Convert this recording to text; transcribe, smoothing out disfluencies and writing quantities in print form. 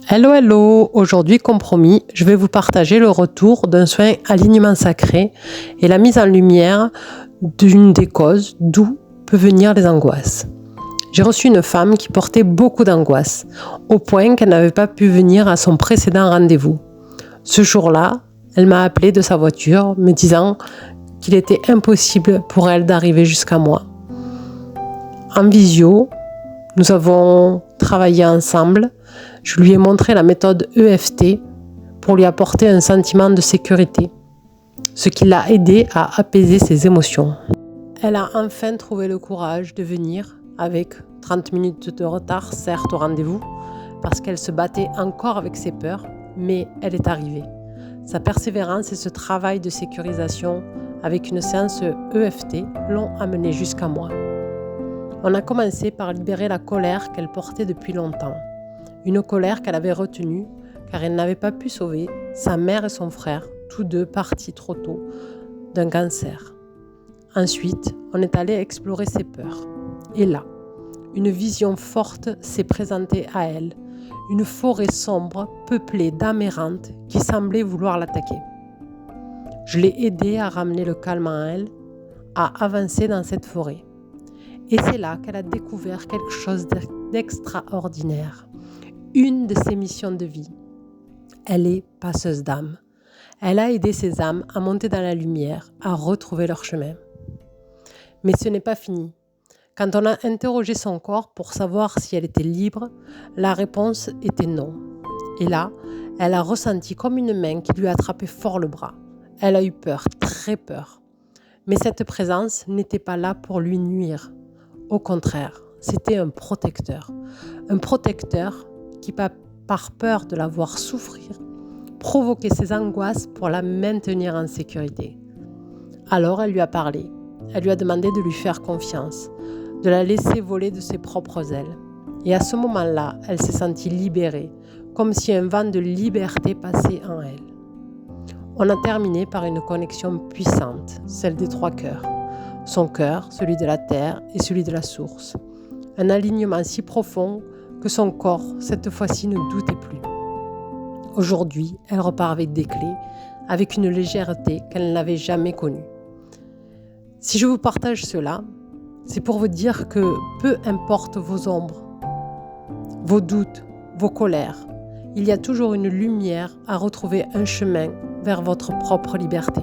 Hello, hello! Aujourd'hui, comme promis, je vais vous partager le retour d'un soin alignement sacré et la mise en lumière d'une des causes d'où peuvent venir les angoisses. J'ai reçu une femme qui portait beaucoup d'angoisse, au point qu'elle n'avait pas pu venir à son précédent rendez-vous. Ce jour-là, elle m'a appelé de sa voiture, me disant qu'il était impossible pour elle d'arriver jusqu'à moi. En visio, nous avons travaillé ensemble. Je lui ai montré la méthode EFT pour lui apporter un sentiment de sécurité, ce qui l'a aidé à apaiser ses émotions. Elle a enfin trouvé le courage de venir avec 30 minutes de retard, certes au rendez-vous, parce qu'elle se battait encore avec ses peurs, mais elle est arrivée. Sa persévérance et ce travail de sécurisation avec une séance EFT l'ont amenée jusqu'à moi. On a commencé par libérer la colère qu'elle portait depuis longtemps. Une colère qu'elle avait retenue car elle n'avait pas pu sauver sa mère et son frère, tous deux partis trop tôt d'un cancer. Ensuite, on est allé explorer ses peurs. Et là, une vision forte s'est présentée à elle, une forêt sombre peuplée d'âmes errantes qui semblaient vouloir l'attaquer. Je l'ai aidée à ramener le calme en elle, à avancer dans cette forêt. Et c'est là qu'elle a découvert quelque chose d'extraordinaire. Une de ses missions de vie. Elle est passeuse d'âmes. Elle a aidé ces âmes à monter dans la lumière, à retrouver leur chemin. Mais ce n'est pas fini. Quand on a interrogé son corps pour savoir si elle était libre, la réponse était non. Et là, elle a ressenti comme une main qui lui a attrapé fort le bras. Elle a eu peur, très peur. Mais cette présence n'était pas là pour lui nuire. Au contraire, c'était un protecteur. Un protecteur qui, par peur de la voir souffrir, provoquait ses angoisses pour la maintenir en sécurité. Alors elle lui a parlé. Elle lui a demandé de lui faire confiance, de la laisser voler de ses propres ailes. Et à ce moment-là, elle s'est sentie libérée, comme si un vent de liberté passait en elle. On a terminé par une connexion puissante, celle des trois cœurs. Son cœur, celui de la terre et celui de la source. Un alignement si profond que son corps, cette fois-ci, ne doutait plus. Aujourd'hui, elle repart avec des clés, avec une légèreté qu'elle n'avait jamais connue. Si je vous partage cela, c'est pour vous dire que peu importe vos ombres, vos doutes, vos colères, il y a toujours une lumière à retrouver un chemin vers votre propre liberté.